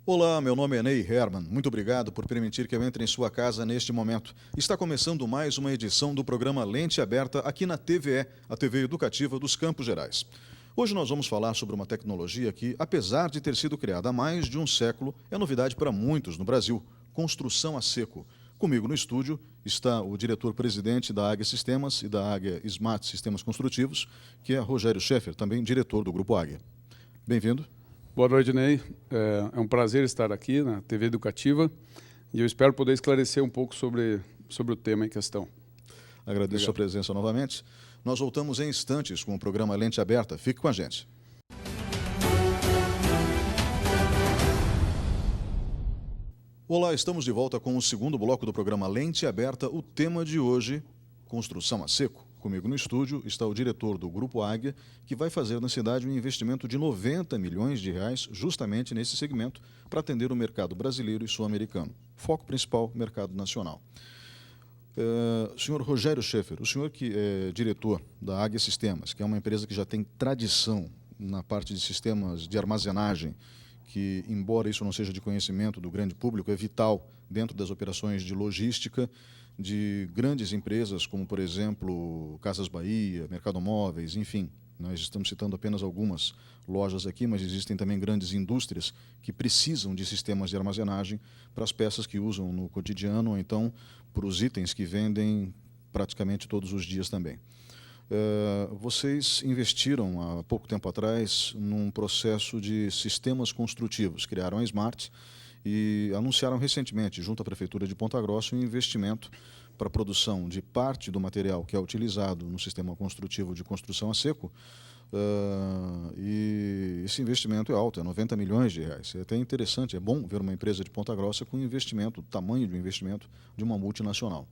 Olá, meu nome é Ney Herman. Muito obrigado por permitir que eu entre em sua casa neste momento. Está começando mais uma edição do programa Lente Aberta aqui na TVE, a TV educativa dos Campos Gerais. Hoje nós vamos falar sobre uma tecnologia que, apesar de ter sido criada há mais de um século, é novidade para muitos no Brasil: construção a seco. Comigo no estúdio está o diretor-presidente da Águia Sistemas e da Águia Smart Sistemas Construtivos, que é Rogério Scheffer, também diretor do Grupo Águia. Bem-vindo. Boa noite, Ney. É um prazer estar aqui na TV Educativa e eu espero poder esclarecer um pouco sobre o tema em questão. Agradeço a sua presença novamente. Nós voltamos em instantes com o programa Lente Aberta. Fique com a gente. Olá, estamos de volta com o segundo bloco do programa Lente Aberta. O tema de hoje, construção a seco. Comigo no estúdio está o diretor do Grupo Águia, que vai fazer na cidade um investimento de 90 milhões de reais justamente nesse segmento para atender o mercado brasileiro e sul-americano. Foco principal, mercado nacional. Senhor Rogério Scheffer, o senhor que é diretor da Águia Sistemas, que é uma empresa que já tem tradição na parte de sistemas de armazenagem, que, embora isso não seja de conhecimento do grande público, é vital dentro das operações de logística de grandes empresas, como, por exemplo, Casas Bahia, Mercado Móveis, enfim. Nós estamos citando apenas algumas lojas aqui, mas existem também grandes indústrias que precisam de sistemas de armazenagem para as peças que usam no cotidiano, ou então para os itens que vendem praticamente todos os dias também. Vocês investiram há pouco tempo atrás num processo de sistemas construtivos, criaram a Smart e anunciaram recentemente, junto à Prefeitura de Ponta Grossa, um investimento para a produção de parte do material que é utilizado no sistema construtivo de construção a seco, e esse investimento é alto, é 90 milhões de reais. É até interessante, é bom ver uma empresa de Ponta Grossa com investimento, o tamanho do investimento de uma multinacional.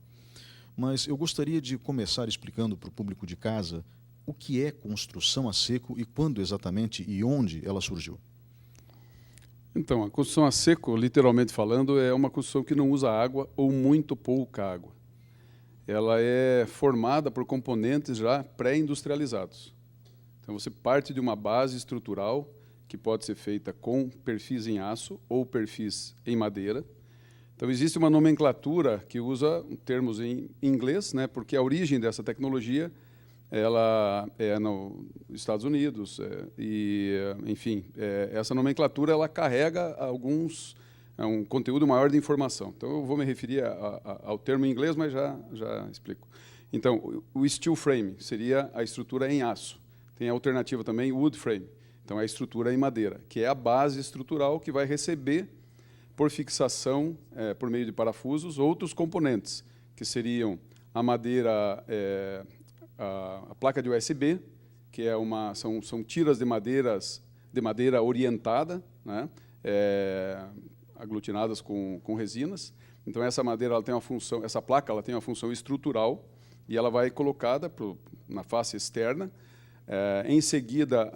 Mas eu gostaria de começar explicando para o público de casa o que é construção a seco e quando exatamente e onde ela surgiu. Então, a construção a seco, literalmente falando, é uma construção que não usa água ou muito pouca água. Ela é formada por componentes já pré-industrializados. Então, você parte de uma base estrutural que pode ser feita com perfis em aço ou perfis em madeira. Então, existe uma nomenclatura que usa termos em inglês, né, porque a origem dessa tecnologia ela é nos Estados Unidos enfim, essa nomenclatura ela carrega um conteúdo maior de informação. Então, eu vou me referir ao termo em inglês, mas já explico. Então, o steel frame seria a estrutura em aço. Tem a alternativa também, wood frame. Então, é a estrutura em madeira, que é a base estrutural que vai receber por fixação, por meio de parafusos, outros componentes, que seriam a madeira, a placa de USB, que são tiras de madeira orientada, né, aglutinadas com resinas. Então, essa madeira ela tem uma função, essa placa ela tem uma função estrutural e ela vai colocada na face externa. Em seguida,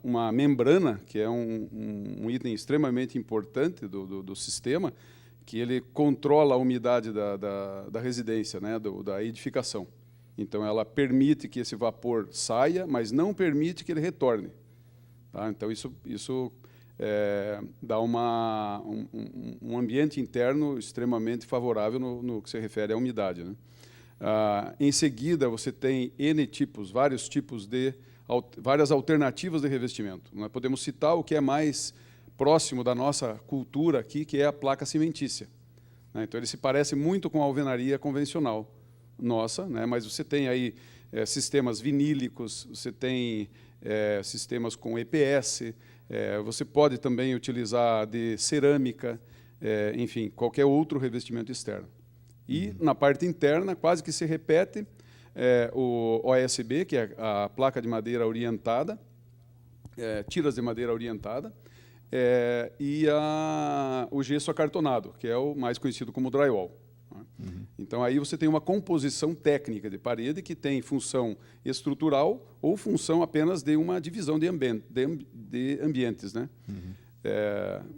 uma membrana, que é um item extremamente importante do sistema, que ele controla a umidade da residência, né, da edificação. Então, ela permite que esse vapor saia, mas não permite que ele retorne. Tá? Então, isso dá um ambiente interno extremamente favorável no que se refere à umidade, né? Em seguida, você tem várias alternativas de revestimento. Nós podemos citar o que é mais próximo da nossa cultura aqui, que é a placa cimentícia, né? Então, ele se parece muito com a alvenaria convencional nossa, né? Mas você tem aí sistemas vinílicos, você tem sistemas com EPS, você pode também utilizar de cerâmica, enfim, qualquer outro revestimento externo. E, na parte interna, quase que se repete o OSB, que é a placa de madeira orientada, tiras de madeira orientada, e o gesso acartonado, que é o mais conhecido como drywall. Uhum. Então, aí você tem uma composição técnica de parede que tem função estrutural ou função apenas de uma divisão de ambientes, né? Uhum.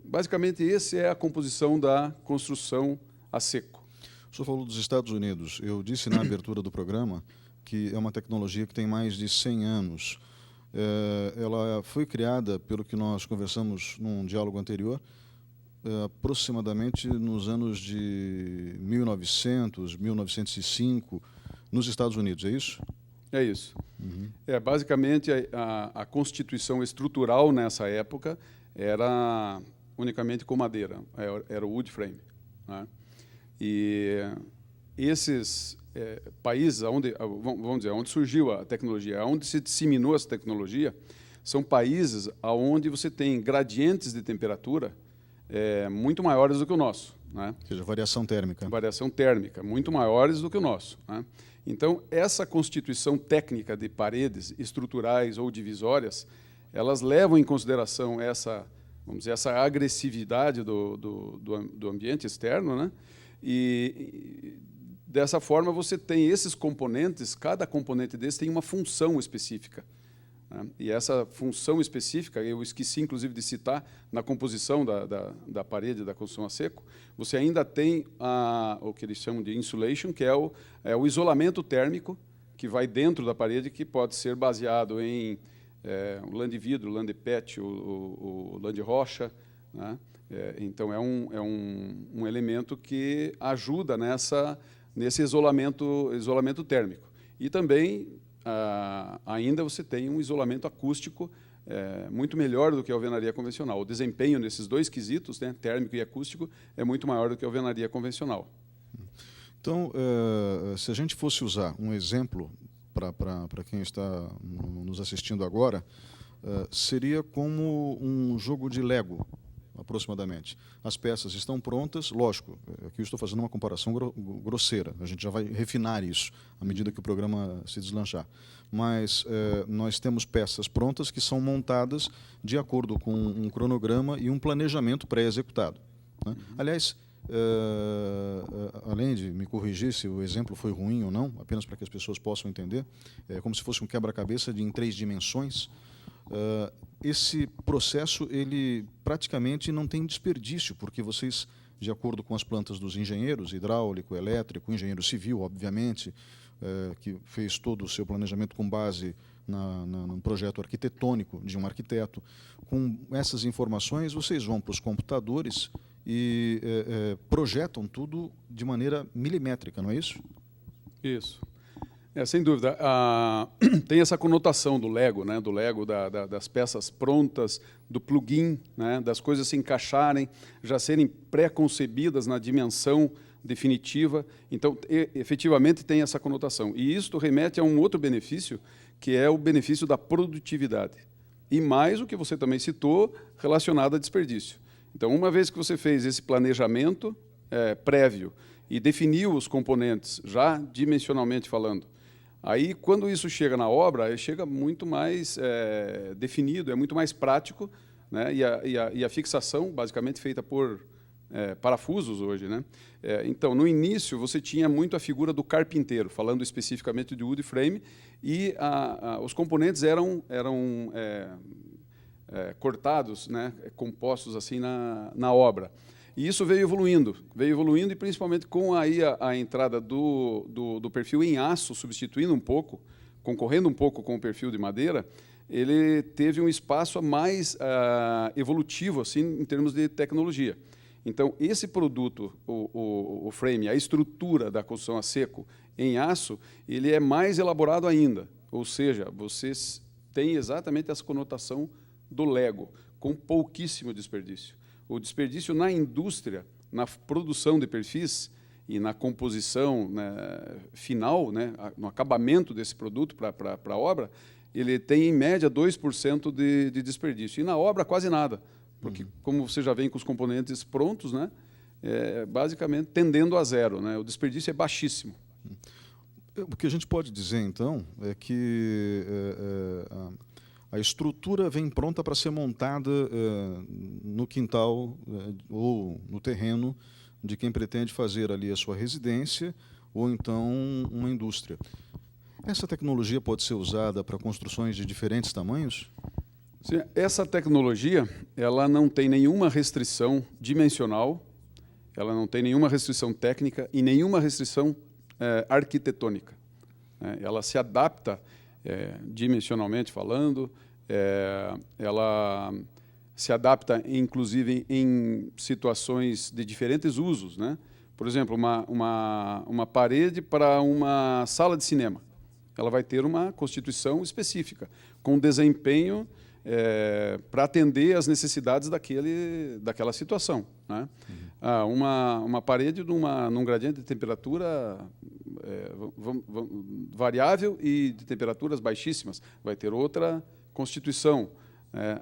Basicamente, essa é a composição da construção a seco. O senhor falou dos Estados Unidos. Eu disse na abertura do programa que é uma tecnologia que tem mais de 100 anos. Ela foi criada, pelo que nós conversamos num diálogo anterior, aproximadamente nos anos de 1900, 1905, nos Estados Unidos, é isso? É isso. Basicamente, a constituição estrutural nessa época era unicamente com madeira, era o wood frame, né? E esses países vamos dizer, onde surgiu a tecnologia, onde se disseminou essa tecnologia, são países onde você tem gradientes de temperatura muito maiores do que o nosso, né? Ou seja, variação térmica. Variação térmica, muito maiores do que o nosso, né? Então, essa constituição técnica de paredes estruturais ou divisórias, elas levam em consideração vamos dizer, essa agressividade do ambiente externo, né? E dessa forma você tem esses componentes, cada componente desse tem uma função específica, né? E essa função específica, eu esqueci inclusive de citar, na composição da parede da construção a seco, você ainda tem o que eles chamam de insulation, que é o isolamento térmico que vai dentro da parede, que pode ser baseado em o lã de vidro, o lã de PET, o lã de rocha, né? Então, é um elemento que ajuda nesse isolamento térmico. E também, ainda você tem um isolamento acústico muito melhor do que a alvenaria convencional. O desempenho nesses dois quesitos, né, térmico e acústico, é muito maior do que a alvenaria convencional. Então, se a gente fosse usar um exemplo para quem está nos assistindo agora, seria como um jogo de Lego, aproximadamente. As peças estão prontas, lógico, aqui eu estou fazendo uma comparação grosseira, a gente já vai refinar isso à medida que o programa se deslanchar. Mas nós temos peças prontas que são montadas de acordo com um cronograma e um planejamento pré-executado, né? Aliás, além de me corrigir se o exemplo foi ruim ou não, apenas para que as pessoas possam entender, é como se fosse um quebra-cabeça em 3 dimensões. Esse processo, ele praticamente não tem desperdício, porque vocês, de acordo com as plantas dos engenheiros, hidráulico, elétrico, engenheiro civil, obviamente, que fez todo o seu planejamento com base num projeto arquitetônico de um arquiteto, com essas informações vocês vão para os computadores e projetam tudo de maneira milimétrica, não é isso? Isso. Sem dúvida. Tem essa conotação do Lego, né? Do Lego, das peças prontas, do plugin, né? Das coisas se encaixarem, já serem pré-concebidas na dimensão definitiva. Então, efetivamente, tem essa conotação. E isto remete a um outro benefício, que é o benefício da produtividade. E mais o que você também citou, relacionado a desperdício. Então, uma vez que você fez esse planejamento prévio e definiu os componentes, já dimensionalmente falando, aí, quando isso chega na obra, chega muito mais definido, é muito mais prático, né? E a fixação, basicamente, feita por parafusos hoje, né? Então, no início, você tinha muito a figura do carpinteiro, falando especificamente de wood frame, e os componentes eram cortados, né, compostos assim na obra. E isso veio evoluindo e principalmente com aí a entrada do perfil em aço, substituindo um pouco, concorrendo um pouco com o perfil de madeira, ele teve um espaço mais evolutivo assim, em termos de tecnologia. Então, esse produto, o frame, a estrutura da construção a seco em aço, ele é mais elaborado ainda, ou seja, vocês têm exatamente essa conotação do Lego, com pouquíssimo desperdício. O desperdício na indústria, na produção de perfis e na composição, né, final, né, no acabamento desse produto para a obra, ele tem, em média, 2% de desperdício. E na obra, quase nada, porque, como você já vem com os componentes prontos, né, basicamente tendendo a zero, né, o desperdício é baixíssimo. O que a gente pode dizer, então, é que a estrutura vem pronta para ser montada no quintal ou no terreno de quem pretende fazer ali a sua residência ou então uma indústria. Essa tecnologia pode ser usada para construções de diferentes tamanhos? Sim, essa tecnologia, ela não tem nenhuma restrição dimensional, ela não tem nenhuma restrição técnica e nenhuma restrição arquitetônica. Ela se adapta dimensionalmente falando, ela se adapta, inclusive, em situações de diferentes usos, né? Por exemplo, uma parede para uma sala de cinema. Ela vai ter uma constituição específica, com desempenho para atender às necessidades daquela situação, né? Uma parede num gradiente de temperatura variável e de temperaturas baixíssimas vai ter outra constituição.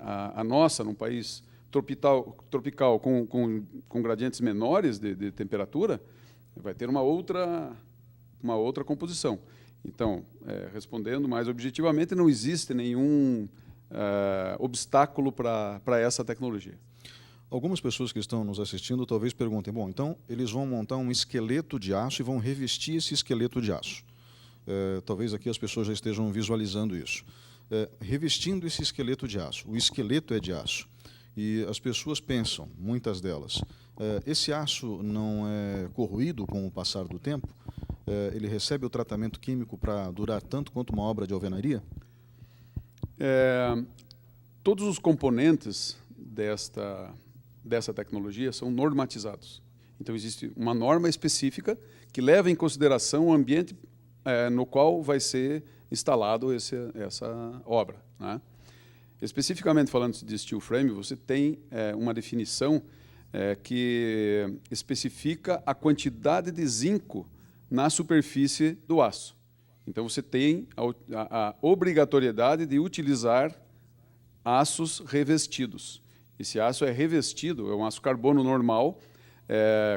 A nossa, num país tropical com gradientes menores de temperatura, vai ter uma outra composição. Então, respondendo mais objetivamente, não existe nenhum obstáculo para essa tecnologia. Algumas pessoas que estão nos assistindo talvez perguntem, bom, então eles vão montar um esqueleto de aço e vão revestir esse esqueleto de aço. Talvez aqui as pessoas já estejam visualizando isso. Revestindo esse esqueleto de aço, o esqueleto é de aço, e as pessoas pensam, muitas delas, esse aço não é corroído com o passar do tempo? Ele recebe o tratamento químico para durar tanto quanto uma obra de alvenaria? Todos os componentes dessa tecnologia são normatizados. Então, existe uma norma específica que leva em consideração o ambiente no qual vai ser instalado essa obra, né? Especificamente falando de steel frame, você tem uma definição que especifica a quantidade de zinco na superfície do aço. Então, você tem a obrigatoriedade de utilizar aços revestidos. Esse aço é revestido, é um aço carbono normal,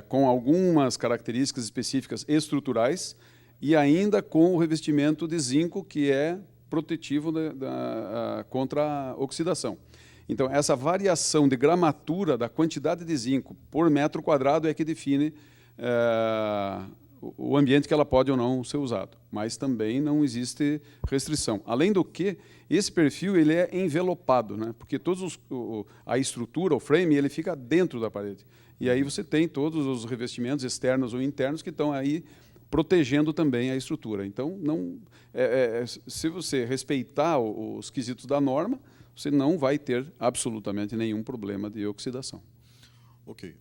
com algumas características específicas estruturais e ainda com o revestimento de zinco, que é protetivo contra a oxidação. Então, essa variação de gramatura da quantidade de zinco por metro quadrado é que define o ambiente que ela pode ou não ser usado, mas também não existe restrição. Além do que, esse perfil ele é envelopado, né? Porque a estrutura, o frame, ele fica dentro da parede. E aí você tem todos os revestimentos externos ou internos que estão aí protegendo também a estrutura. Então, se você respeitar os quesitos da norma, você não vai ter absolutamente nenhum problema de oxidação. Ok.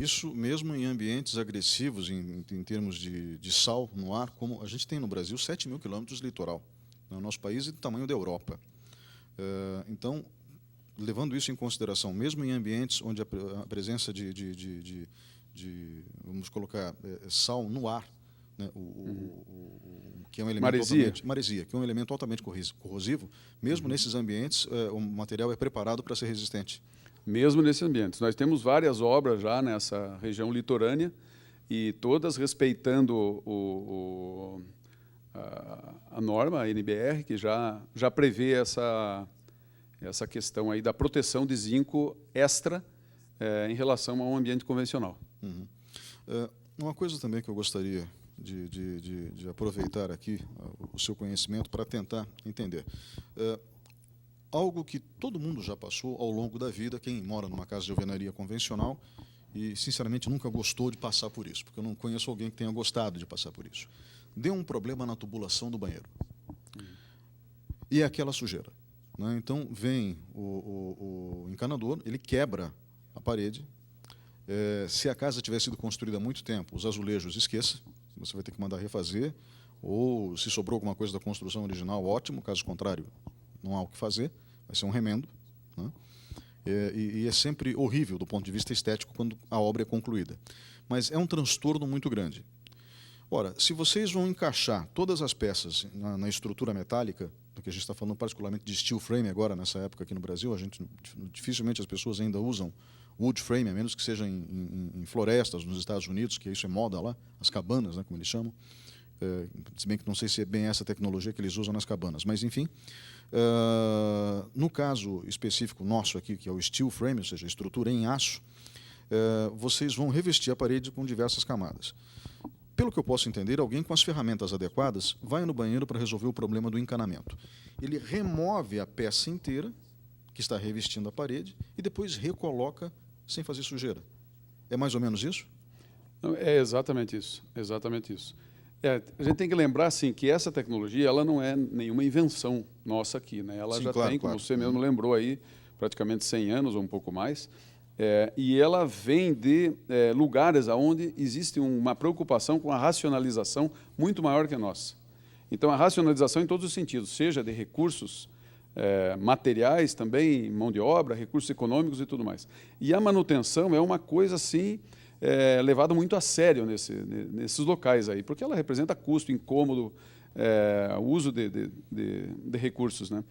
Isso mesmo em ambientes agressivos, em termos de sal no ar, como a gente tem no Brasil 7.000 quilômetros de litoral. O nosso país é do tamanho da Europa. Então, levando isso em consideração, mesmo em ambientes onde a presença vamos colocar, sal no ar, né, que é um elemento maresia, que é um elemento altamente corrosivo, mesmo nesses ambientes, o material é preparado para ser resistente. Mesmo nesses ambientes. Nós temos várias obras já nessa região litorânea e todas respeitando a norma, a NBR, que já prevê essa questão aí da proteção de zinco extra em relação a um ambiente convencional. Uhum. Uma coisa também que eu gostaria de aproveitar aqui o seu conhecimento para tentar entender. Algo que todo mundo já passou ao longo da vida, quem mora numa casa de alvenaria convencional e, sinceramente, nunca gostou de passar por isso, porque eu não conheço alguém que tenha gostado de passar por isso. Deu um problema na tubulação do banheiro. E é aquela sujeira, né? Então, vem o encanador, ele quebra a parede. Se a casa tiver sido construída há muito tempo, os azulejos, esqueça, você vai ter que mandar refazer, ou se sobrou alguma coisa da construção original, ótimo, caso contrário, não há o que fazer, vai ser um remendo, né? E é sempre horrível do ponto de vista estético quando a obra é concluída. Mas é um transtorno muito grande. Ora, se vocês vão encaixar todas as peças na estrutura metálica, do que a gente está falando particularmente de steel frame agora, nessa época aqui no Brasil, dificilmente as pessoas ainda usam wood frame, a menos que seja em florestas nos Estados Unidos, que isso é moda lá, as cabanas, né, como eles chamam. Se bem que não sei se é bem essa tecnologia que eles usam nas cabanas, mas enfim. No caso específico nosso aqui, que é o steel frame, ou seja, a estrutura em aço, vocês vão revestir a parede com diversas camadas. Pelo que eu posso entender, alguém com as ferramentas adequadas vai no banheiro para resolver o problema do encanamento. Ele remove a peça inteira que está revestindo a parede e depois recoloca sem fazer sujeira. É mais ou menos isso? É exatamente isso, exatamente isso. A gente tem que lembrar assim, que essa tecnologia ela não é nenhuma invenção nossa aqui, né? Ela já tem, como você mesmo lembrou aí, praticamente 100 anos ou um pouco mais, e ela vem de lugares onde existe uma preocupação com a racionalização muito maior que a nossa. Então, a racionalização em todos os sentidos, seja de recursos materiais também, mão de obra, recursos econômicos e tudo mais. E a manutenção é uma coisa, assim, levada muito a sério nesses locais aí, porque ela representa custo, incômodo, uso de recursos, né?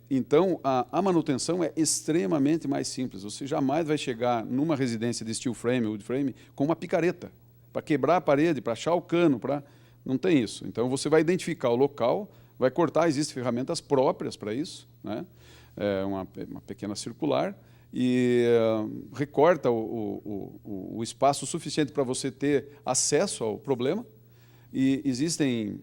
Então, a manutenção é extremamente mais simples. Você jamais vai chegar numa residência de steel frame, wood frame, com uma picareta, para quebrar a parede, para achar o cano, não tem isso. Então, você vai identificar o local, vai cortar, existem ferramentas próprias para isso, né? Uma pequena circular, e recorta o espaço suficiente para você ter acesso ao problema, e existem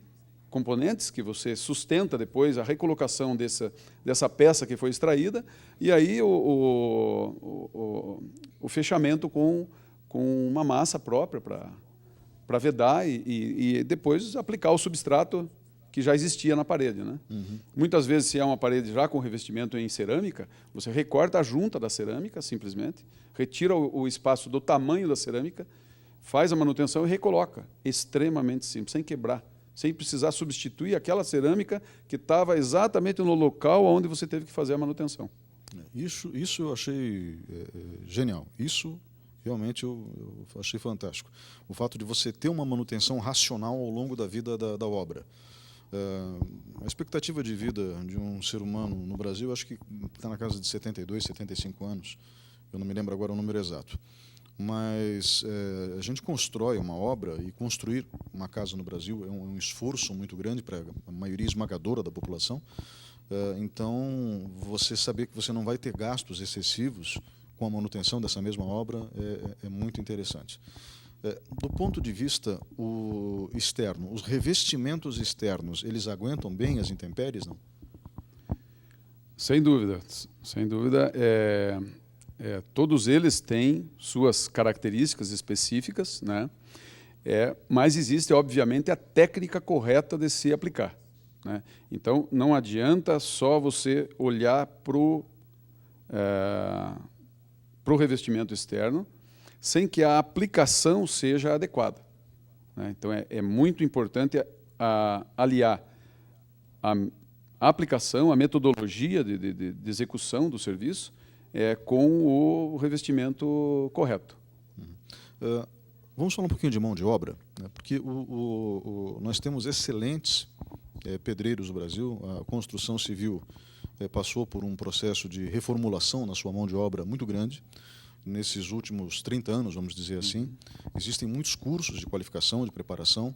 componentes que você sustenta depois a recolocação dessa peça que foi extraída, e aí o fechamento com uma massa própria para vedar e depois aplicar o substrato que já existia na parede, né? Uhum. Muitas vezes, se é uma parede já com revestimento em cerâmica, você recorta a junta da cerâmica, simplesmente, retira o espaço do tamanho da cerâmica, faz a manutenção e recoloca. Extremamente simples, sem quebrar, sem precisar substituir aquela cerâmica que estava exatamente no local onde você teve que fazer a manutenção. Isso eu achei genial. Isso realmente eu achei fantástico. O fato de você ter uma manutenção racional ao longo da vida da obra. A expectativa de vida de um ser humano no Brasil, acho que está na casa de 72, 75 anos. Eu não me lembro agora o número exato. Mas a gente constrói uma obra, e construir uma casa no Brasil é um esforço muito grande para a maioria esmagadora da população. Então, você saber que você não vai ter gastos excessivos com a manutenção dessa mesma obra é muito interessante. Do ponto de vista externo, os revestimentos externos, eles aguentam bem as intempéries, não? Sem dúvida, sem dúvida. Todos eles têm suas características específicas, né? Mas existe, obviamente, a técnica correta de se aplicar, né? Então, não adianta só você olhar para o revestimento externo sem que a aplicação seja adequada, né? Então, é muito importante aliar a aplicação, a metodologia de execução do serviço com o revestimento correto. Vamos falar um pouquinho de mão de obra, né? Porque nós temos excelentes pedreiros no Brasil. A construção civil passou por um processo de reformulação na sua mão de obra muito grande. Nesses últimos 30 anos, vamos dizer assim, existem muitos cursos de qualificação, de preparação.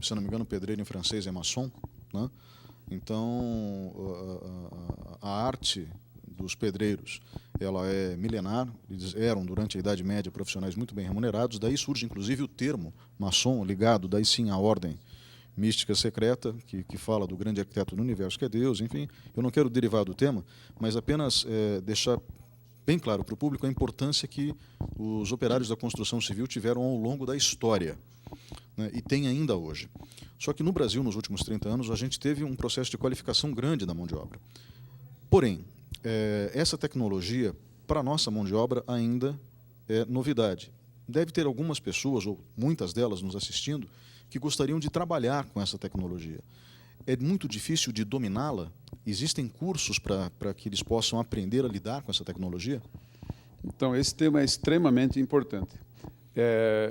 Se não me engano, o pedreiro em francês é maçon, né? Então, a arte dos pedreiros, ela é milenar. Eles eram, durante a Idade Média, profissionais muito bem remunerados. Daí surge, inclusive, o termo maçom, ligado, daí sim, à ordem mística secreta, que fala do grande arquiteto do universo, que é Deus. Enfim, eu não quero derivar do tema, mas apenas deixar bem claro para o público a importância que os operários da construção civil tiveram ao longo da história, né, e tem ainda hoje. Só que no Brasil, nos últimos 30 anos, a gente teve um processo de qualificação grande da mão de obra. Porém, essa tecnologia, para a nossa mão de obra, ainda é novidade. Deve ter algumas pessoas, ou muitas delas nos assistindo, que gostariam de trabalhar com essa tecnologia. É muito difícil de dominá-la? Existem cursos para que eles possam aprender a lidar com essa tecnologia? Então, esse tema é extremamente importante.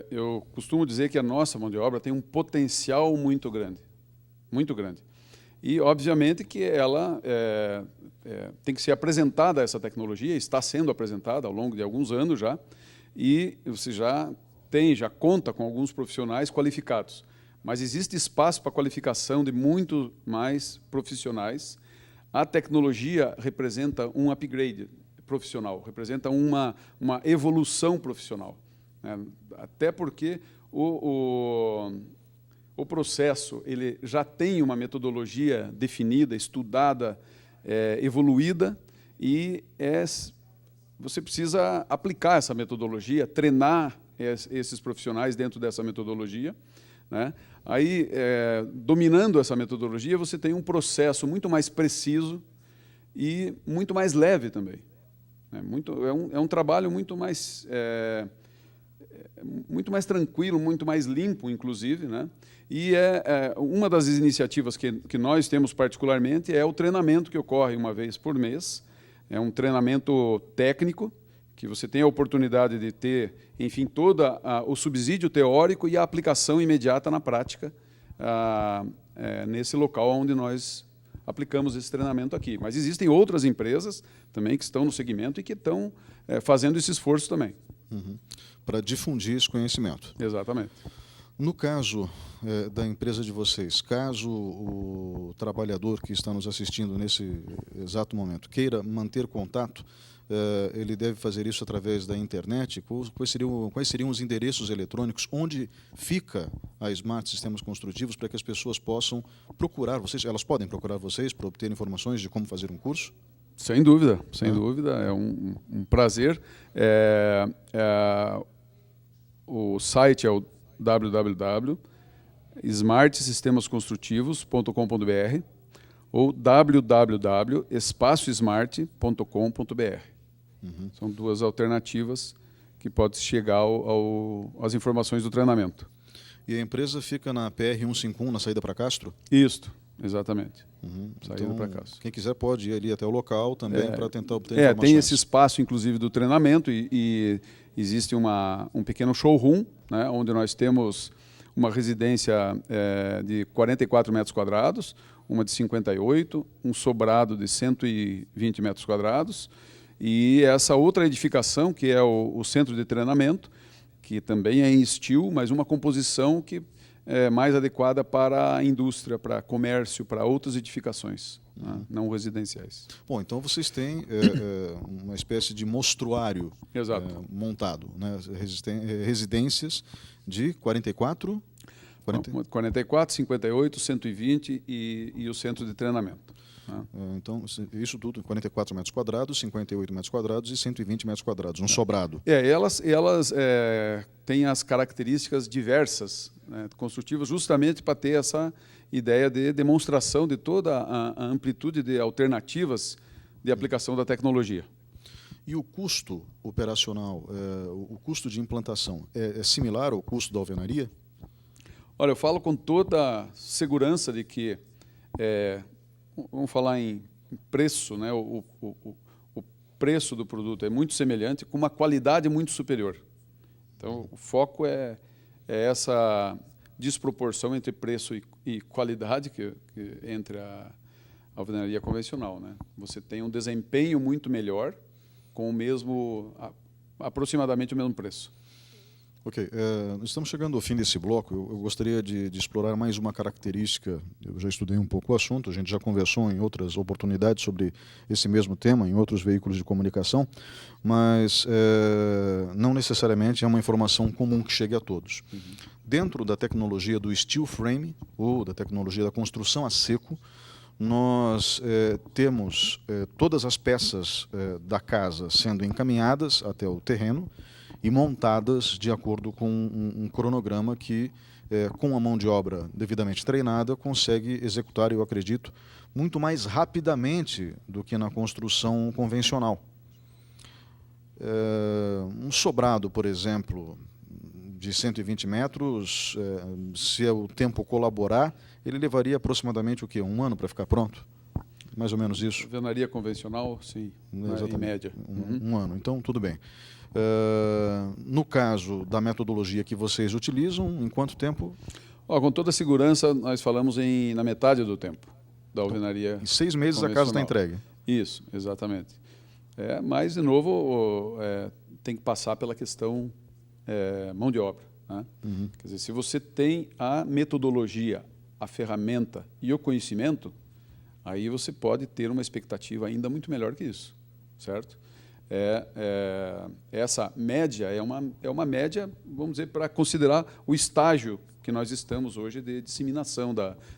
Eu costumo dizer que a nossa mão de obra tem um potencial muito grande. Muito grande. E, obviamente, que ela tem que ser apresentada, essa tecnologia, está sendo apresentada ao longo de alguns anos já, e você já conta com alguns profissionais qualificados. Mas existe espaço para a qualificação de muito mais profissionais. A tecnologia representa um upgrade profissional, representa uma evolução profissional, né? Até porque o processo ele já tem uma metodologia definida, estudada, evoluída, e você precisa aplicar essa metodologia, treinar esses profissionais dentro dessa metodologia, né? Aí, dominando essa metodologia, você tem um processo muito mais preciso e muito mais leve também. É um trabalho muito mais tranquilo, muito mais limpo, inclusive, né? E uma das iniciativas que nós temos particularmente é o treinamento que ocorre uma vez por mês. É um treinamento técnico, que você tem a oportunidade de ter, enfim, todo o subsídio teórico e a aplicação imediata na prática nesse local onde nós aplicamos esse treinamento aqui. Mas existem outras empresas também que estão no segmento e que estão fazendo esse esforço também. Uhum. Para difundir esse conhecimento. Exatamente. No caso da empresa de vocês, caso o trabalhador que está nos assistindo nesse exato momento queira manter contato, ele deve fazer isso através da internet? Quais seriam os endereços eletrônicos? Onde fica a Smart Sistemas Construtivos para que as pessoas possam procurar vocês? Elas podem procurar vocês para obter informações de como fazer um curso? Sem dúvida, sem dúvida. É um prazer. O site é o www.smartsistemasconstrutivos.com.br ou www.espaçosmart.com.br. São duas alternativas que podem chegar às informações do treinamento. E a empresa fica na PR-151, na saída para Castro? Isto, exatamente. Saída então, para Castro. Quem quiser pode ir ali até o local também para tentar obter informações. Tem esse espaço, inclusive, do treinamento e existe um pequeno showroom, né, onde nós temos uma residência de 44 metros quadrados, uma de 58, um sobrado de 120 metros quadrados, e essa outra edificação, que é o centro de treinamento, que também é em steel, mas uma composição que é mais adequada para a indústria, para comércio, para outras edificações, né, não residenciais. Bom, então vocês têm uma espécie de mostruário montado, né? Residências de 44... 44, 58, 120 e o centro de treinamento. Né? Então, isso tudo, 44 metros quadrados, 58 metros quadrados e 120 metros quadrados, um sobrado. Elas têm as características diversas, né, construtivas, justamente para ter essa ideia de demonstração de toda a amplitude de alternativas de aplicação da tecnologia. E o custo operacional, o custo de implantação, é similar ao custo da alvenaria? Olha, eu falo com toda segurança de que, vamos falar em preço, né? O preço do produto é muito semelhante, com uma qualidade muito superior. Então, o foco é essa desproporção entre preço e qualidade entre a alvenaria convencional, né? Você tem um desempenho muito melhor com aproximadamente o mesmo preço. Ok, estamos chegando ao fim desse bloco. Eu gostaria de explorar mais uma característica. Eu já estudei um pouco o assunto, a gente já conversou em outras oportunidades sobre esse mesmo tema, em outros veículos de comunicação, mas não necessariamente é uma informação comum que chegue a todos. Dentro da tecnologia do steel frame, ou da tecnologia da construção a seco, nós temos todas as peças da casa sendo encaminhadas até o terreno e montadas de acordo com um cronograma que, com a mão de obra devidamente treinada, consegue executar, eu acredito, muito mais rapidamente do que na construção convencional. Um sobrado, por exemplo, de 120 metros, se o tempo colaborar, ele levaria aproximadamente o quê? Um ano para ficar pronto? Mais ou menos isso? Alvenaria convencional, sim, em média. Um ano, então tudo bem. No caso da metodologia que vocês utilizam, em quanto tempo? Com toda segurança, nós falamos na metade do tempo da alvenaria. Em 6 meses a casa está entregue. Isso, exatamente. Mas, de novo, tem que passar pela questão mão de obra. Né? Quer dizer, se você tem a metodologia, a ferramenta e o conhecimento, aí você pode ter uma expectativa ainda muito melhor que isso, certo? Essa média é uma média, vamos dizer, para considerar o estágio que nós estamos hoje de disseminação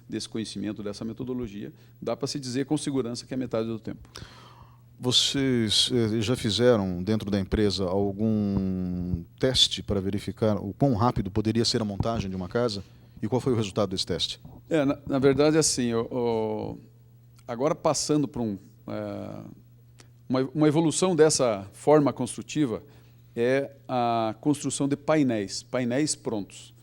desse conhecimento, dessa metodologia. Dá para se dizer com segurança que é metade do tempo. Vocês já fizeram dentro da empresa algum teste para verificar o quão rápido poderia ser a montagem de uma casa? E qual foi o resultado desse teste? Na verdade, assim, agora passando por uma evolução dessa forma construtiva é a construção de painéis prontos.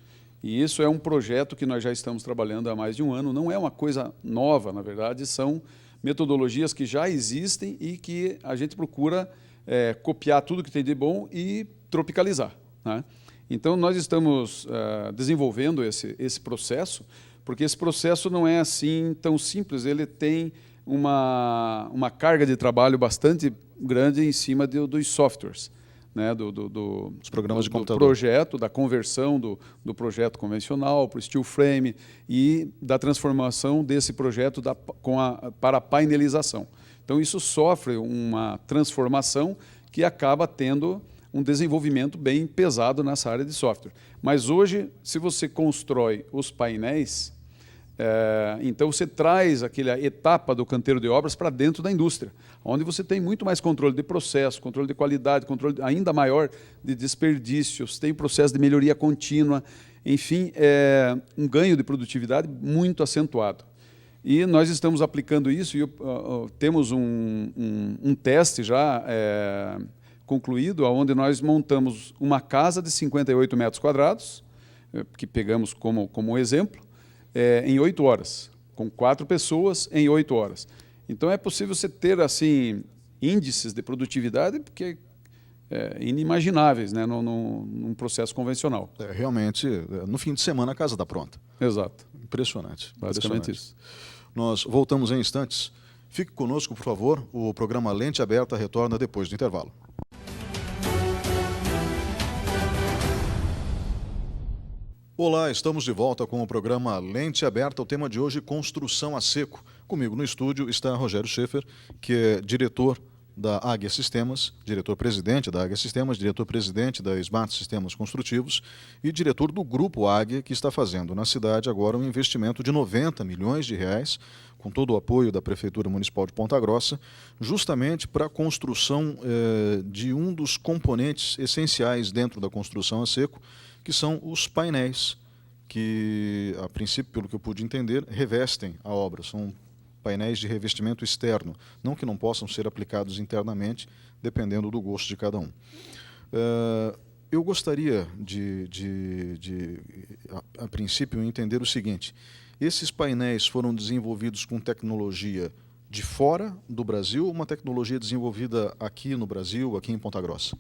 E isso é um projeto que nós já estamos trabalhando há mais de um ano. Não é uma coisa nova, na verdade, são metodologias que já existem e que a gente procura copiar tudo que tem de bom e tropicalizar, né? Então, nós estamos desenvolvendo esse processo, porque esse processo não é assim tão simples, ele tem uma carga de trabalho bastante grande em cima dos softwares, né, os programas de computador. Do projeto, da conversão do projeto convencional para o steel frame e da transformação desse projeto para a painelização. Então, isso sofre uma transformação que acaba tendo um desenvolvimento bem pesado nessa área de software. Mas hoje, se você constrói os painéis, então você traz aquela etapa do canteiro de obras para dentro da indústria, onde você tem muito mais controle de processo, controle de qualidade, controle ainda maior de desperdícios, tem processo de melhoria contínua, enfim, um ganho de produtividade muito acentuado. E nós estamos aplicando isso e temos um teste já concluído, onde nós montamos uma casa de 58 metros quadrados, que pegamos como exemplo, em 8 horas, com 4 pessoas em 8 horas. Então, é possível você ter assim, índices de produtividade que inimagináveis, né, num processo convencional. Realmente, no fim de semana a casa está pronta. Exato. Impressionante. Basicamente isso. Nós voltamos em instantes. Fique conosco, por favor. O programa Lente Aberta retorna depois do intervalo. Olá, estamos de volta com o programa Lente Aberta. O tema de hoje, construção a seco. Comigo no estúdio está Rogério Schaefer, que é diretor da Águia Sistemas, diretor-presidente da Águia Sistemas, diretor-presidente da Smart Sistemas Construtivos e diretor do Grupo Águia, que está fazendo na cidade agora um investimento de 90 milhões de reais, com todo o apoio da Prefeitura Municipal de Ponta Grossa, justamente para a construção de um dos componentes essenciais dentro da construção a seco, que são os painéis, que, a princípio, pelo que eu pude entender, revestem a obra. São painéis de revestimento externo, não que não possam ser aplicados internamente, dependendo do gosto de cada um. Eu gostaria a princípio, entender o seguinte: esses painéis foram desenvolvidos com tecnologia de fora do Brasil, uma tecnologia desenvolvida aqui no Brasil, aqui em Ponta Grossa?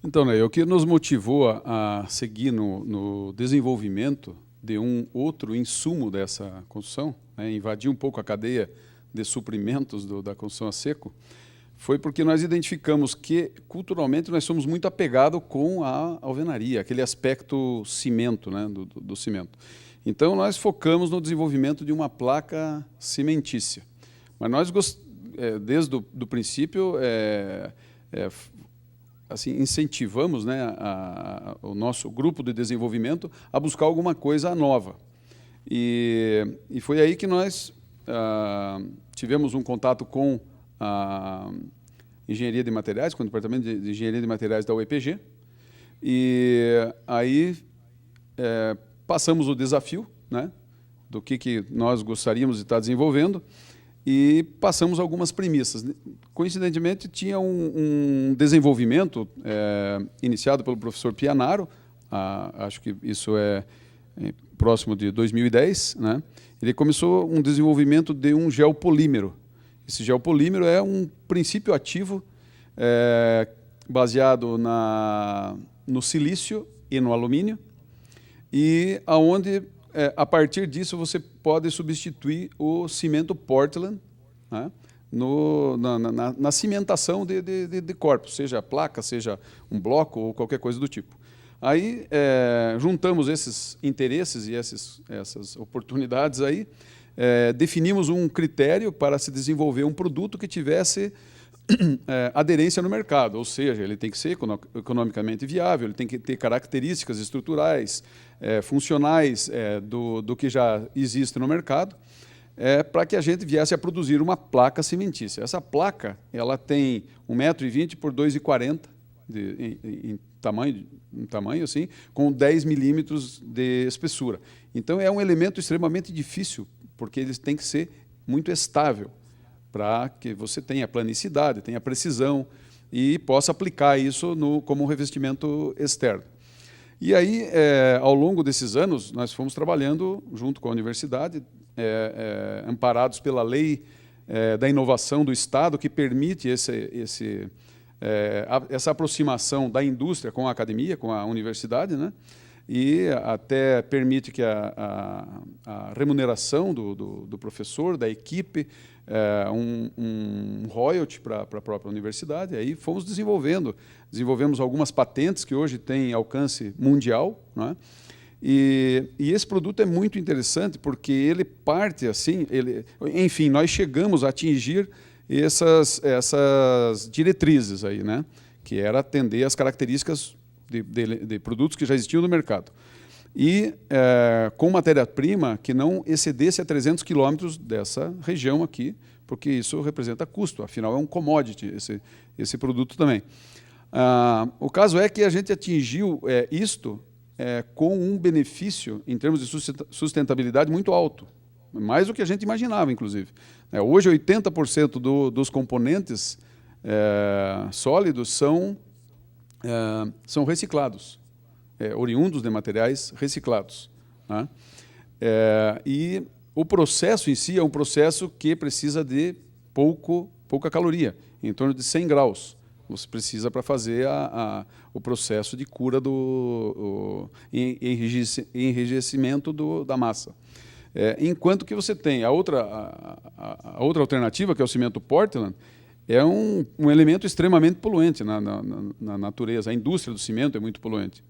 Então, Ney, o que nos motivou a seguir no desenvolvimento de um outro insumo dessa construção, né, invadir um pouco a cadeia de suprimentos da construção a seco, foi porque nós identificamos que, culturalmente, nós somos muito apegados com a alvenaria, aquele aspecto cimento, né, do cimento. Então, nós focamos no desenvolvimento de uma placa cimentícia. Mas nós, desde o princípio, assim, incentivamos, né, o nosso grupo de desenvolvimento a buscar alguma coisa nova. E foi aí que nós tivemos um contato com a Engenharia de Materiais, com o Departamento de Engenharia de Materiais da UEPG, e aí passamos o desafio, né, do que nós gostaríamos de estar desenvolvendo, e passamos algumas premissas. Coincidentemente, tinha um desenvolvimento iniciado pelo professor Pianaro, acho que isso é próximo de 2010, né? Ele começou um desenvolvimento de um geopolímero. Esse geopolímero é um princípio ativo baseado no silício e no alumínio, e aonde a partir disso, você pode substituir o cimento Portland, né, na cimentação de corpos, seja placa, seja um bloco ou qualquer coisa do tipo. Aí, juntamos esses interesses e essas oportunidades aí, definimos um critério para se desenvolver um produto que tivesse aderência no mercado, ou seja, ele tem que ser economicamente viável, ele tem que ter características estruturais, funcionais do que já existe no mercado, para que a gente viesse a produzir uma placa cimentícia. Essa placa ela tem 1,20 m por 2,40 m em tamanho assim, com 10 milímetros de espessura. Então, é um elemento extremamente difícil, porque ele tem que ser muito estável, para que você tenha planicidade, tenha precisão e possa aplicar isso como um revestimento externo. E aí, ao longo desses anos, nós fomos trabalhando junto com a universidade, amparados pela lei da inovação do Estado, que permite essa aproximação da indústria com a academia, com a universidade, né? E até permite que a remuneração do professor, da equipe, um royalty para a própria universidade. Aí fomos desenvolvemos algumas patentes que hoje têm alcance mundial, né? E esse produto é muito interessante porque ele parte assim, enfim, nós chegamos a atingir essas diretrizes aí, né? Que era atender as características de produtos que já existiam no mercado. E com matéria-prima que não excedesse a 300 quilômetros dessa região aqui, porque isso representa custo, afinal é um commodity esse produto também. O caso é que a gente atingiu isto com um benefício em termos de sustentabilidade muito alto, mais do que a gente imaginava, inclusive. Hoje, 80% dos componentes sólidos são reciclados, oriundos de materiais reciclados, né? E o processo em si é um processo que precisa de pouca caloria, em torno de 100 graus. Você precisa para fazer o processo de cura do enrijecimento da massa. Enquanto que você tem a outra alternativa, que é o cimento Portland, é um elemento extremamente poluente na natureza. A indústria do cimento é muito poluente.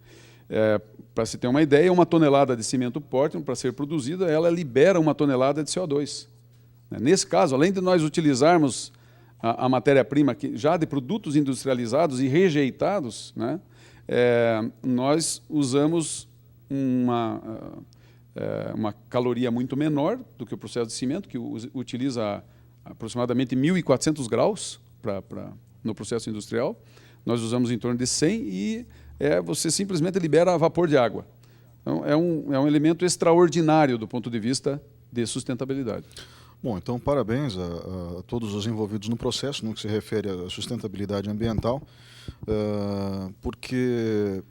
Para se ter uma ideia, 1 tonelada de cimento Portland, para ser produzida, ela libera 1 tonelada de CO2. Nesse caso, além de nós utilizarmos a matéria-prima já de produtos industrializados e rejeitados, né, nós usamos uma caloria muito menor do que o processo de cimento, que utiliza aproximadamente 1.400 graus no processo industrial. Nós usamos em torno de 100 e você simplesmente libera vapor de água. Então, é um elemento extraordinário do ponto de vista de sustentabilidade. Bom, então parabéns a todos os envolvidos no processo, no que se refere à sustentabilidade ambiental, porque,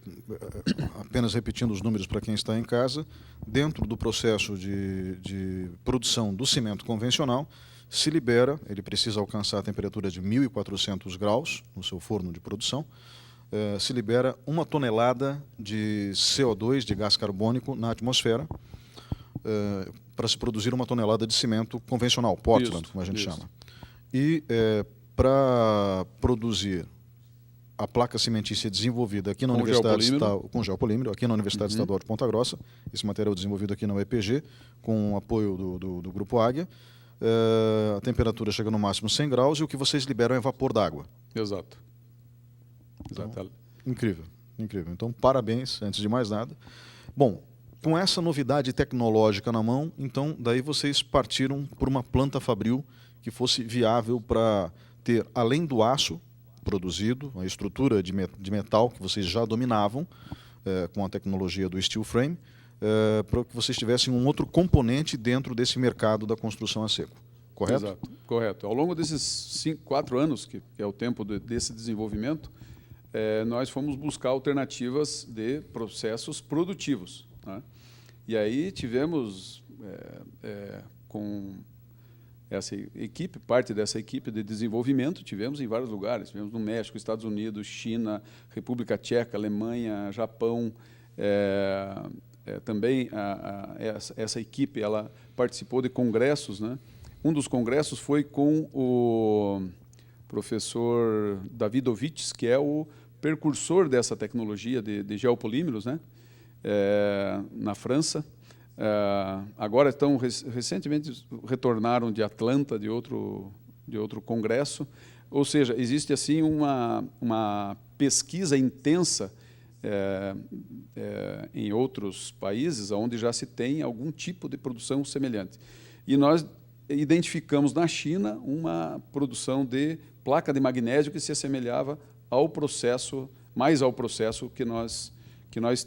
apenas repetindo os números para quem está em casa, dentro do processo de produção do cimento convencional, se libera, ele precisa alcançar a temperatura de 1.400 graus no seu forno de produção, se libera 1 tonelada de CO2, de gás carbônico, na atmosfera, para se produzir 1 tonelada de cimento convencional, Portland, como a gente chama. E para produzir a placa cimentícia desenvolvida aqui na Universidade com geopolímero, aqui na Universidade Estadual de Ponta Grossa, esse material desenvolvido aqui na UEPG, com o apoio do Grupo Águia, a temperatura chega no máximo 100 graus e o que vocês liberam é vapor d'água. Exato. Então, incrível, incrível. Então, parabéns, antes de mais nada. Bom, com essa novidade tecnológica na mão, então, daí vocês partiram por uma planta fabril que fosse viável para ter, além do aço produzido, a estrutura de metal que vocês já dominavam, com a tecnologia do steel frame, para que vocês tivessem um outro componente dentro desse mercado da construção a seco. Correto? Exato, correto. Ao longo desses 4 anos, que é o tempo desse desenvolvimento, nós fomos buscar alternativas de processos produtivos, né? E aí tivemos, com essa equipe, parte dessa equipe de desenvolvimento, tivemos em vários lugares, tivemos no México, Estados Unidos, China, República Tcheca, Alemanha, Japão. Também essa equipe ela participou de congressos, né? Um dos congressos foi com o professor Davidovich, que é o precursor dessa tecnologia de geopolímeros, né? Na França. Agora recentemente retornaram de Atlanta, de outro congresso. Ou seja, existe assim uma pesquisa intensa em outros países onde já se tem algum tipo de produção semelhante. E nós identificamos na China uma produção de placa de magnésio que se assemelhava ao processo, mais ao processo que nós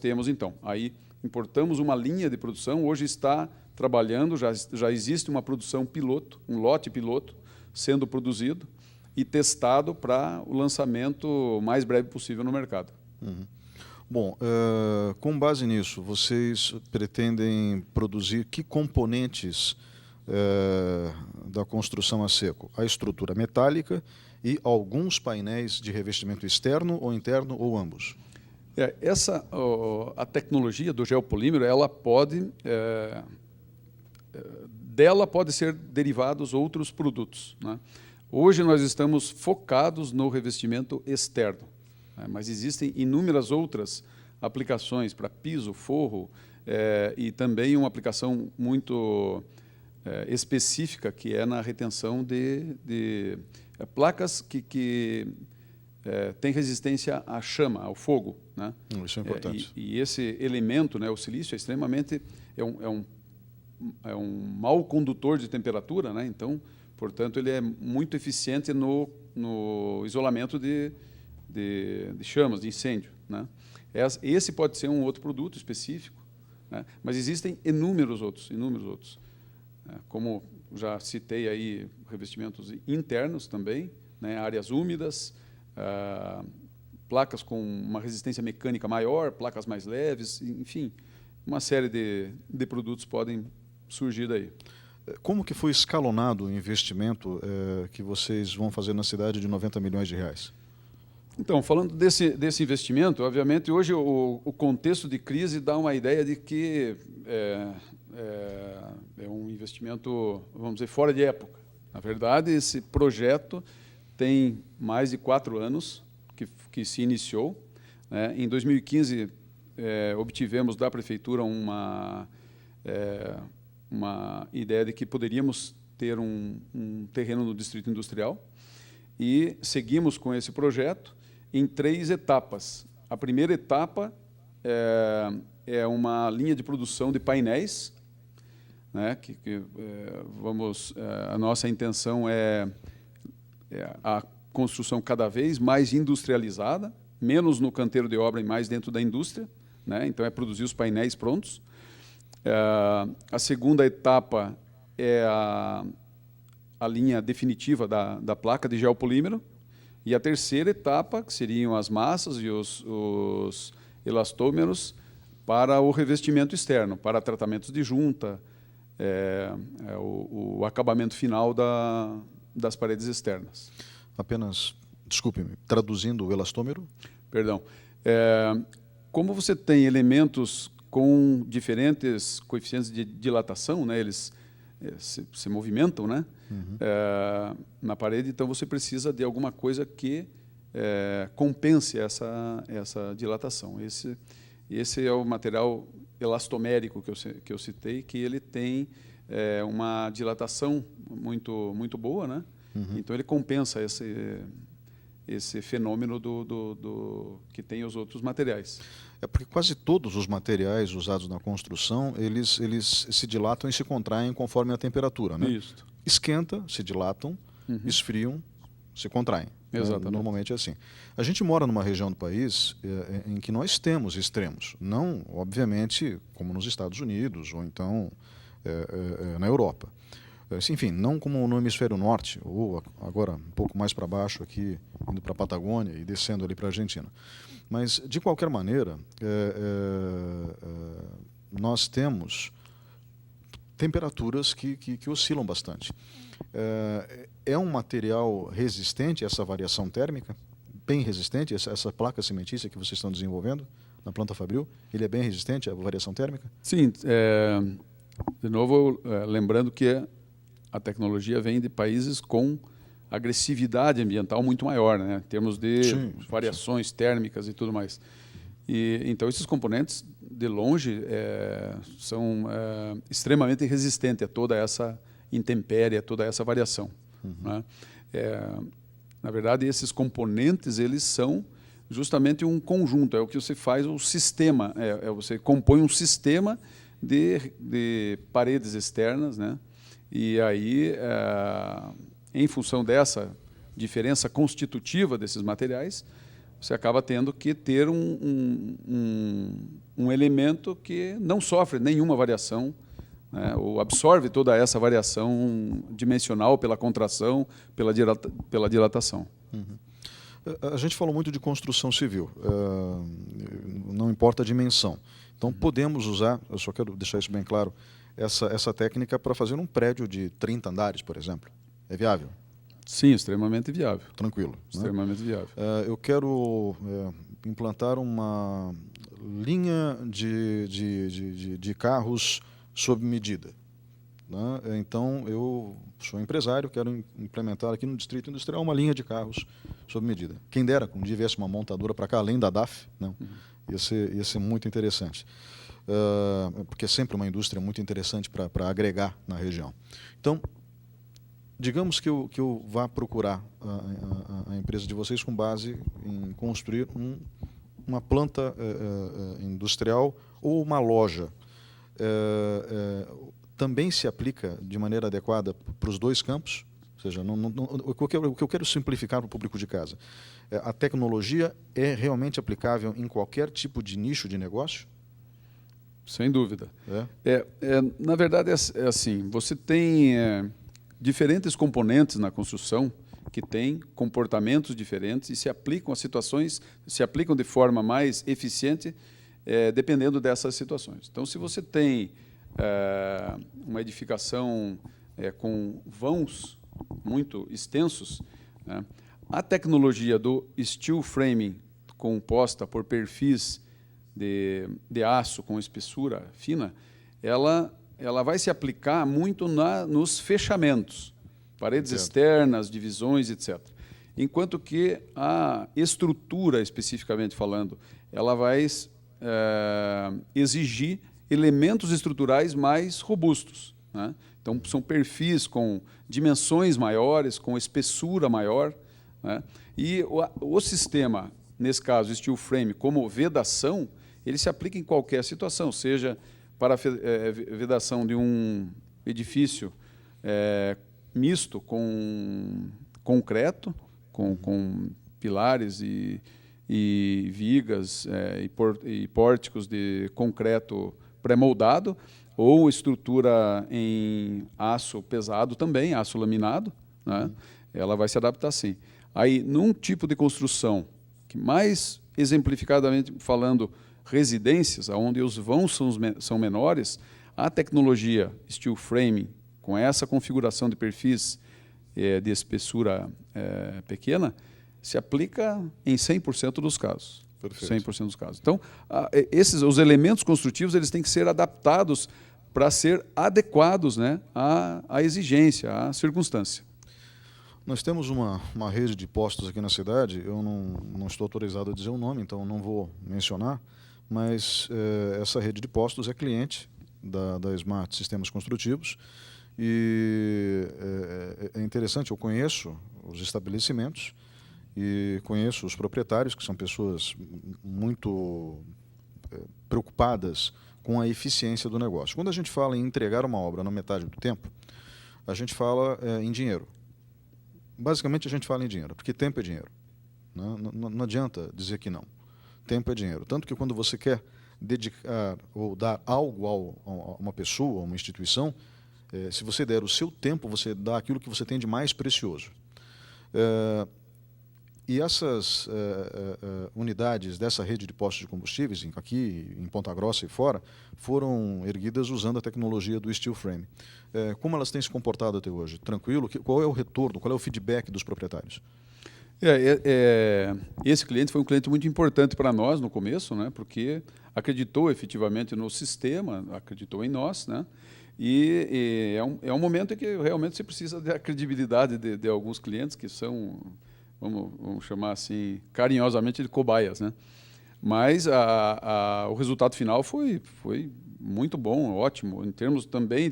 temos. Então, aí importamos uma linha de produção, hoje está trabalhando, já existe uma produção piloto, um lote piloto sendo produzido e testado para o lançamento o mais breve possível no mercado. Uhum. Bom, com base nisso, vocês pretendem produzir que componentes da construção a seco? A estrutura metálica e alguns painéis de revestimento externo ou interno ou ambos? A tecnologia do geopolímero, ela pode, dela pode ser derivados outros produtos, né? Hoje nós estamos focados no revestimento externo, né? Mas existem inúmeras outras aplicações para piso, forro, e também uma aplicação muito específica, que é na retenção de placas que têm resistência à chama, ao fogo, né? Isso é importante. E esse elemento, né, o silício, é extremamente é um mau condutor de temperatura, né? Então, portanto, ele é muito eficiente no isolamento de chamas, de incêndio, né? Esse pode ser um outro produto específico, né? Mas existem inúmeros outros. Como já citei aí, revestimentos internos também, né? Áreas úmidas, placas com uma resistência mecânica maior, placas mais leves, enfim, uma série de produtos podem surgir daí. Como que foi escalonado o investimento que vocês vão fazer na cidade de 90 milhões de reais? Então, falando desse investimento, obviamente, hoje o contexto de crise dá uma ideia de que é um investimento, vamos dizer, fora de época. Na verdade, esse projeto tem mais de 4 anos que se iniciou, né? Em 2015, obtivemos da Prefeitura uma ideia de que poderíamos ter um terreno no Distrito Industrial e seguimos com esse projeto em 3 etapas. A primeira etapa é uma linha de produção de painéis, né? A nossa intenção é a construção cada vez mais industrializada, menos no canteiro de obra e mais dentro da indústria, né? Então, é produzir os painéis prontos. A segunda etapa é a linha definitiva da placa de geopolímero, e a terceira etapa, que seriam as massas e os elastômeros para o revestimento externo, para tratamentos de junta, o acabamento final das paredes externas. Apenas, desculpe-me, traduzindo o elastômero? Perdão. Como você tem elementos com diferentes coeficientes de dilatação, né, eles se movimentam, né, na parede, então você precisa de alguma coisa que compense essa dilatação. Esse é o material elastomérico que eu citei, que ele tem uma dilatação muito boa, né? Então ele compensa esse fenômeno que tem os outros materiais. Porque quase todos os materiais usados na construção, eles se dilatam e se contraem conforme a temperatura, né? Isso. Esquenta, se dilatam, esfriam, se contraem. Exatamente. Normalmente é assim. A gente mora numa região do país em que nós temos extremos. Não, obviamente, como nos Estados Unidos ou então na Europa. Enfim, não como no hemisfério norte, ou agora um pouco mais para baixo aqui, indo para a Patagônia e descendo ali para a Argentina. Mas, de qualquer maneira, nós temos temperaturas que oscilam bastante. É um material resistente a essa variação térmica? Bem resistente? Essa placa cimentícia que vocês estão desenvolvendo na planta Fabril, ele é bem resistente à variação térmica? Sim. De novo, lembrando que a tecnologia vem de países com agressividade ambiental muito maior, né, em termos de variações térmicas e tudo mais. Então, esses componentes, de longe, são extremamente resistentes a toda essa intempérie, a toda essa variação. Né? Na verdade, esses componentes, eles são justamente um conjunto, é o que você faz, o sistema, você compõe um sistema de paredes externas, né? E aí, em função dessa diferença constitutiva desses materiais, você acaba tendo que ter um elemento que não sofre nenhuma variação, né, ou absorve toda essa variação dimensional pela contração, pela dilatação. A gente falou muito de construção civil, não importa a dimensão. Então, podemos usar, eu só quero deixar isso bem claro, essa técnica para fazer um prédio de 30 andares, por exemplo. É viável? Sim, extremamente viável. Tranquilo. Extremamente viável. Eu quero implantar uma linha de carros sob medida. Né? Então, eu sou empresário, quero implementar aqui no Distrito Industrial uma linha de carros sob medida. Quem dera, quando viesse uma montadora para cá, além da DAF, não, ia ser muito interessante. Porque é sempre uma indústria muito interessante para agregar na região. Então, digamos que eu vá procurar a empresa de vocês com base em construir uma planta industrial ou uma loja. Também se aplica de maneira adequada para os dois campos? Ou seja, o que eu quero simplificar para o público de casa. A tecnologia é realmente aplicável em qualquer tipo de nicho de negócio? Sem dúvida. Na verdade, é assim, você tem diferentes componentes na construção que têm comportamentos diferentes e se aplicam a situações, se aplicam de forma mais eficiente dependendo dessas situações. Então, se você tem uma edificação com vãos muito extensos, né, a tecnologia do steel framing composta por perfis de aço com espessura fina, ela vai se aplicar muito nos fechamentos, paredes externas, divisões, etc. Enquanto que a estrutura, especificamente falando, ela vai exigir elementos estruturais mais robustos, né? Então, são perfis com dimensões maiores, com espessura maior, né? E o sistema, nesse caso, steel frame, como vedação, ele se aplica em qualquer situação, seja para a vedação de um edifício misto com concreto, com pilares e vigas e pórticos de concreto pré-moldado, ou estrutura em aço pesado também, aço laminado, né? Ela vai se adaptar sim. Aí, num tipo de construção, que mais exemplificadamente falando, residências, onde os vãos são menores, a tecnologia steel framing, com essa configuração de perfis de espessura pequena, se aplica em 100% dos casos. Perfeito. 100% dos casos. Então, os elementos construtivos eles têm que ser adaptados para ser adequados, né, à exigência, à circunstância. Nós temos uma rede de postos aqui na cidade, eu não estou autorizado a dizer o nome, então não vou mencionar, mas essa rede de postos é cliente da Smart Sistemas Construtivos e é interessante, eu conheço os estabelecimentos e conheço os proprietários, que são pessoas muito preocupadas com a eficiência do negócio. Quando a gente fala em entregar uma obra na metade do tempo, a gente fala em dinheiro. Basicamente, a gente fala em dinheiro, porque tempo é dinheiro. Não adianta dizer que não. Tempo é dinheiro. Tanto que quando você quer dedicar ou dar algo a uma pessoa, a uma instituição, se você der o seu tempo, você dá aquilo que você tem de mais precioso. E essas unidades dessa rede de postos de combustíveis, aqui em Ponta Grossa e fora, foram erguidas usando a tecnologia do steel frame. Como elas têm se comportado até hoje? Tranquilo? Qual é o retorno, qual é o feedback dos proprietários? Esse cliente foi um cliente muito importante para nós no começo, né, porque acreditou efetivamente no sistema, acreditou em nós, né, e é um momento em que realmente você precisa da credibilidade de alguns clientes que são, vamos chamar assim, carinhosamente de cobaias, né? Mas o resultado final foi muito bom, ótimo, em termos também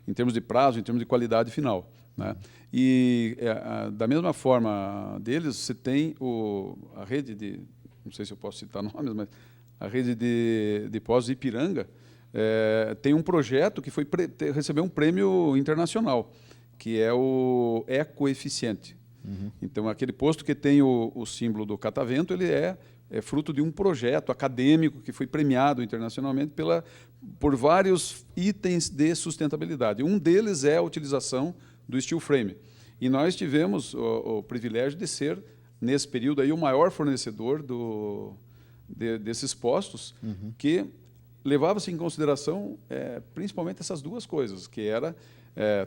em termos de prazo, em termos de qualidade final, né? E da mesma forma deles, você tem a rede de, não sei se eu posso citar nomes, mas a rede de postos de Ipiranga, tem um projeto que recebeu um prêmio internacional, que é o Ecoeficiente. Então, aquele posto que tem o símbolo do catavento, ele é fruto de um projeto acadêmico que foi premiado internacionalmente por vários itens de sustentabilidade. Um deles é a utilização do steel frame. E nós tivemos o privilégio de ser, nesse período, aí, o maior fornecedor desses postos, que levava-se em consideração principalmente essas duas coisas, que era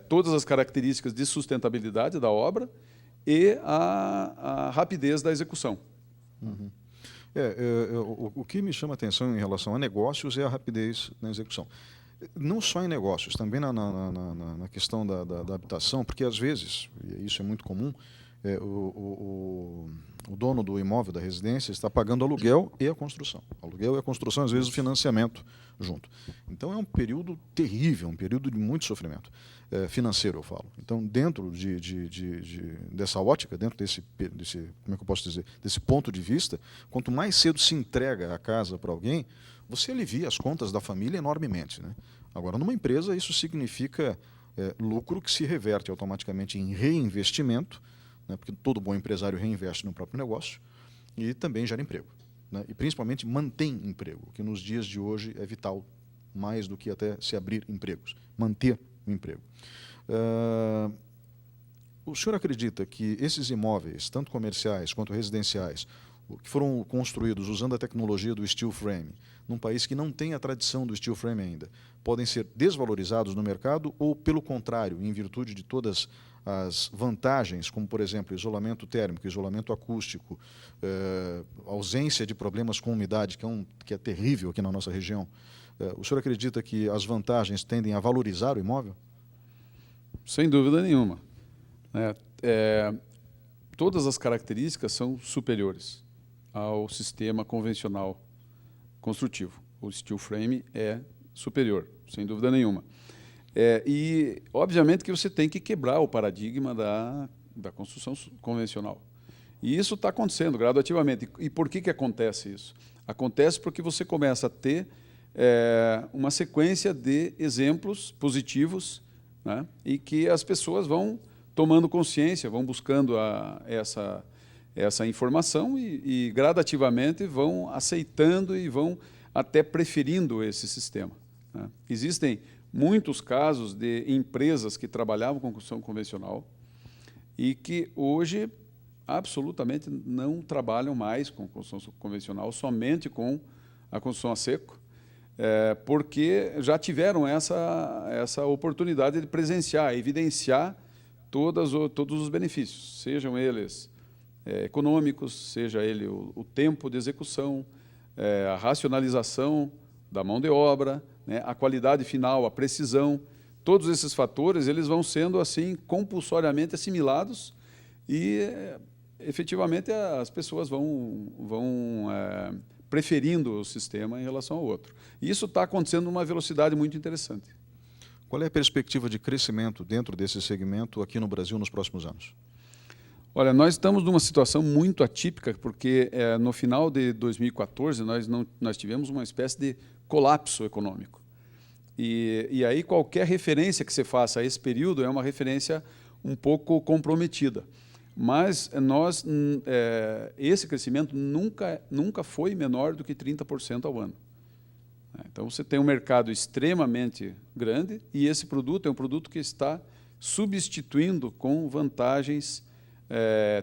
todas as características de sustentabilidade da obra e a rapidez da execução. O que me chama a atenção em relação a negócios é a rapidez na execução. Não só em negócios, também na questão da habitação, porque às vezes, e isso é muito comum, o dono do imóvel, da residência, está pagando aluguel e a construção. Aluguel e a construção, às vezes, o financiamento junto. Então, é um período terrível, um período de muito sofrimento financeiro, eu falo. Então, dentro dessa ótica, dentro desse, como é que eu posso dizer, desse ponto de vista, quanto mais cedo se entrega a casa para alguém, você alivia as contas da família enormemente, né? Agora, numa empresa, isso significa lucro que se reverte automaticamente em reinvestimento, né, porque todo bom empresário reinveste no próprio negócio e também gera emprego, né, e principalmente mantém emprego, que nos dias de hoje é vital, mais do que até se abrir empregos, manter o emprego. O senhor acredita que esses imóveis, tanto comerciais quanto residenciais, que foram construídos usando a tecnologia do steel frame, num país que não tem a tradição do steel frame ainda, podem ser desvalorizados no mercado ou, pelo contrário, em virtude de todas as vantagens, como, por exemplo, isolamento térmico, isolamento acústico, ausência de problemas com umidade, que é terrível aqui na nossa região, o senhor acredita que as vantagens tendem a valorizar o imóvel? Sem dúvida nenhuma. Todas as características são superiores ao sistema convencional construtivo. O steel frame é superior, sem dúvida nenhuma. E, obviamente, que você tem que quebrar o paradigma da construção convencional. E isso está acontecendo gradativamente. E por que acontece isso? Acontece porque você começa a ter uma sequência de exemplos positivos, né, e que as pessoas vão tomando consciência, vão buscando essa informação e gradativamente vão aceitando e vão até preferindo esse sistema, né? Existem muitos casos de empresas que trabalhavam com construção convencional e que hoje absolutamente não trabalham mais com construção convencional, somente com a construção a seco, porque já tiveram essa oportunidade de presenciar, evidenciar todos os benefícios, sejam eles econômicos, seja ele o tempo de execução, a racionalização da mão de obra, né, a qualidade final, a precisão. Todos esses fatores eles vão sendo assim compulsoriamente assimilados e efetivamente as pessoas vão preferindo o sistema em relação ao outro. E isso está acontecendo numa velocidade muito interessante. Qual é a perspectiva de crescimento dentro desse segmento aqui no Brasil nos próximos anos? Olha, nós estamos numa situação muito atípica, porque no final de 2014 nós tivemos uma espécie de colapso econômico. E aí qualquer referência que você faça a esse período é uma referência um pouco comprometida. Mas esse crescimento nunca foi menor do que 30% ao ano. Então você tem um mercado extremamente grande e esse produto é um produto que está substituindo com vantagens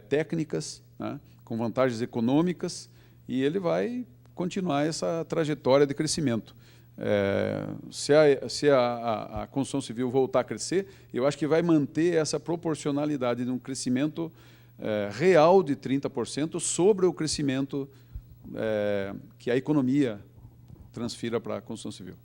técnicas, né, com vantagens econômicas, e ele vai continuar essa trajetória de crescimento. Se a construção civil voltar a crescer, eu acho que vai manter essa proporcionalidade de um crescimento real de 30% sobre o crescimento que a economia transfira para a construção civil.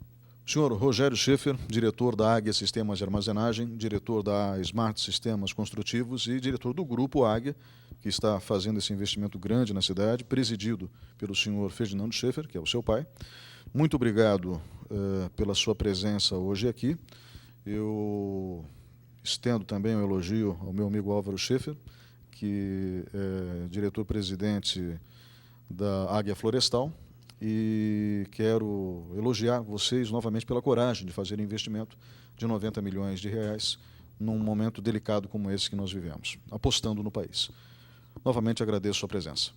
Senhor Rogério Scheffer, diretor da Águia Sistemas de Armazenagem, diretor da Smart Sistemas Construtivos e diretor do Grupo Águia, que está fazendo esse investimento grande na cidade, presidido pelo senhor Ferdinando Scheffer, que é o seu pai. Muito obrigado pela sua presença hoje aqui. Eu estendo também um elogio ao meu amigo Álvaro Scheffer, que é diretor-presidente da Águia Florestal, e quero elogiar vocês novamente pela coragem de fazer investimento de 90 milhões de reais num momento delicado como esse que nós vivemos, apostando no país. Novamente agradeço a sua presença.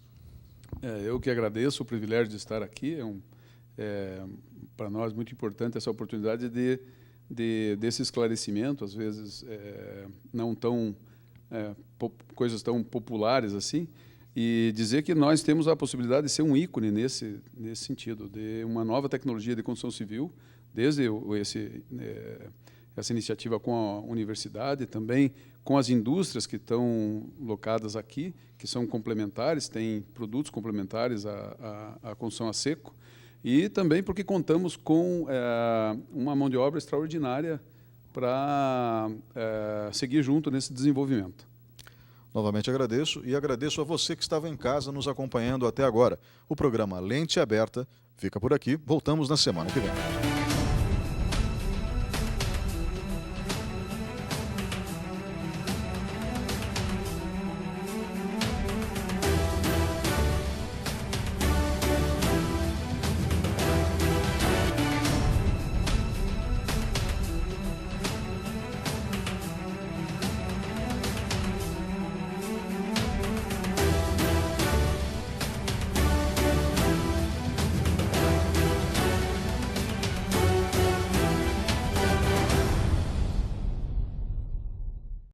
Eu que agradeço o privilégio de estar aqui. Para nós muito importante essa oportunidade desse esclarecimento, às vezes não tão coisas tão populares assim, e dizer que nós temos a possibilidade de ser um ícone nesse sentido, de uma nova tecnologia de construção civil, desde essa iniciativa com a universidade, também com as indústrias que estão locadas aqui, que são complementares, têm produtos complementares à construção a seco, e também porque contamos com uma mão de obra extraordinária para seguir junto nesse desenvolvimento. Novamente agradeço e agradeço a você que estava em casa nos acompanhando até agora. O programa Lente Aberta fica por aqui. Voltamos na semana que vem.